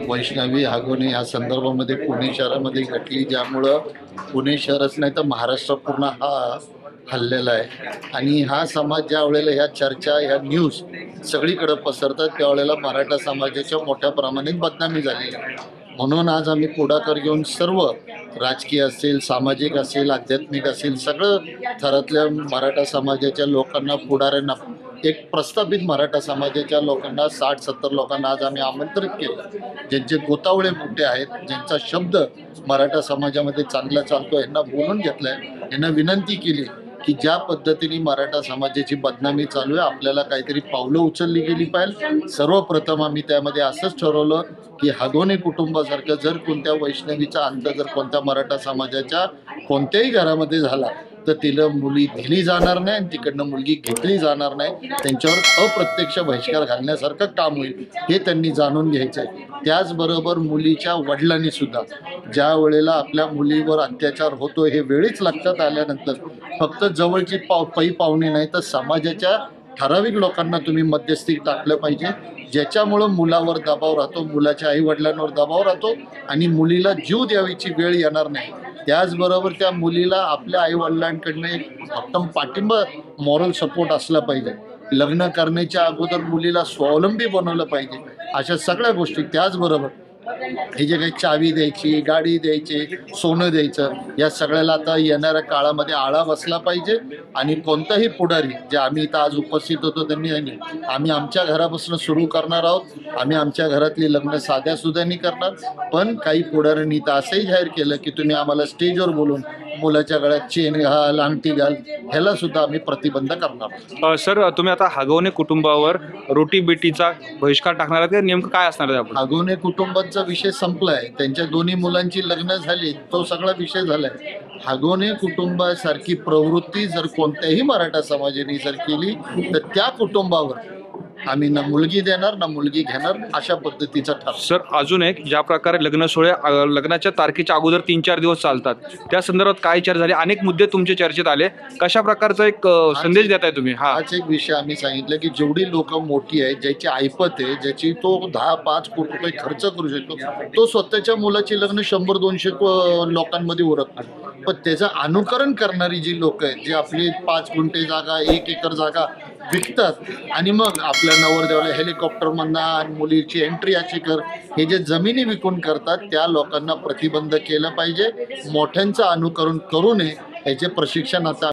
वैष्णवी हागवणे या संदर्भामध्ये पुणे शहरामध्ये घटली, ज्यामुळं पुणे शहरच नाही तर महाराष्ट्र पूर्ण हा हल्लेला आहे. आणि हा समाज ज्या वेळेला ह्या चर्चा ह्या न्यूज सगळीकडे पसरतात त्यावेळेला मराठा समाजाच्या मोठ्या प्रमाणात बदनामी झालेली आहे. म्हणून आज आम्ही पुढाकार घेऊन सर्व राजकीय असेल, सामाजिक असेल, आध्यात्मिक असेल, सगळं थरातल्या मराठा समाजाच्या लोकांना, पुढाऱ्यांना, एक प्रस्थापित मराठा समाजाच्या लोकांना 60-70 लोकांना आज आम्ही आमंत्रित केलं, ज्यांचे गोतावळे मोठे आहेत, ज्यांचा शब्द मराठा समाजामध्ये चांगला चालतो, यांना बोलून घेतलंय, यांना विनंती केली की ज्या पद्धतीने मराठा समाजाची बदनामी चालू आहे आपल्याला काहीतरी पावलं उचलली गेली पाहिजे. सर्वप्रथम आम्ही त्यामध्ये असंच ठरवलं की हागवणे कुटुंबासारखं जर कोणत्या वैष्णवीचा अंत जर कोणत्या मराठा समाजाच्या कोणत्याही घरामध्ये झाला तर तिला मुली दिली जाणार नाही आणि तिकडनं मुलगी घेतली जाणार नाही. त्यांच्यावर अप्रत्यक्ष बहिष्कार घालण्यासारखं काम होईल हे त्यांनी जाणून घ्यायचं आहे. त्याचबरोबर मुलीच्या वडिलांनी सुद्धा ज्या वेळेला आपल्या मुलीवर अत्याचार होतो हे वेळीच लक्षात आल्यानंतर फक्त जवळची पै पाहुणे नाही तर समाजाच्या ठराविक लोकांना तुम्ही मध्यस्थी टाकलं पाहिजे, ज्याच्यामुळं मुलावर दबाव राहतो, मुलाच्या आईवडिलांवर दबाव राहतो आणि मुलीला जीव द्यावीची वेळ येणार नाही. त्याचबरोबर त्या मुलीला आपल्या आईवडिलांकडनं एक उत्तम पाठिंबा, मॉरल सपोर्ट असला पाहिजे. लग्न करण्याच्या अगोदर मुलीला स्वावलंबी बनवलं पाहिजे. अशा सगळ्या गोष्टी. त्याचबरोबर हे जे काही चावी द्यायची, गाडी द्यायची, सोनं द्यायचं, या सगळ्याला आता येणाऱ्या काळामध्ये आळा बसला पाहिजे. आणि कोणताही पुढारी, जे आम्ही इथं आज उपस्थित होतो त्यांनी आम्ही आमच्या घरापासून सुरू करणार आहोत. आम्ही आमच्या घरातली लग्न साध्या सुध्यानी करणार. पण काही पुढाऱ्यांनी तर असंही जाहीर केलं की तुम्ही आम्हाला स्टेजवर बोलून मुलाच्या गळ्यात चेन घाल, अंगठी घाल, ह्याला सुद्धा आम्ही प्रतिबंध करणार. सर, तुम्ही आता हागवणे कुटुंबावर रोटी बेटीचा बहिष्कार टाकणार आहात, नेमकं काय असणार आहे? आपण हागवणे कुटुंबाचा विषय संपलाय, त्यांच्या दोन्ही मुलांची लग्न झाली, तो सगळा विषय झालाय. हागवणे कुटुंबासारखी प्रवृत्ती जर कोणत्याही मराठा समाजाने जर केली तर त्या कुटुंबावर आम्ही ना मुलगी देणार ना मुलगी घेणार, अशा पद्धतीचा ठरवलं. सर, अजून एक, ज्या प्रकारे लग्न सोहळे लग्नाच्या तारखेच्या अगोदर 3-4 दिवस चालतात, त्या संदर्भात काय चर्चा झाली? अनेक मुद्दे तुमच्या चर्चेत आले. कशा प्रकारचा एक संदेश देताय तुम्ही? हाच एक विषय आम्ही सांगितलं की जेवढी लोक मोठी आहेत, ज्याची ऐपत आहे, ज्याची तो 10-5 कोटी रुपये खर्च करू शकतो, तो स्वतःच्या मुलाची लग्न 100-200 लोकांमध्ये उरकतो. पण त्याचं अनुकरण करणारी जी लोक आहेत, जे आपली 5 गुंठे जागा, 1 एकर जागा विकतात आणि मग आपल्या नवरदेवाला हेलिकॉप्टरमधनं आणि मुलीची एंट्री अशी कर, हे जे जमिनी विकून करतात त्या लोकांना प्रतिबंध केलं पाहिजे. मोठ्यांचं अनुकरण करू नये, याचे प्रशिक्षण आता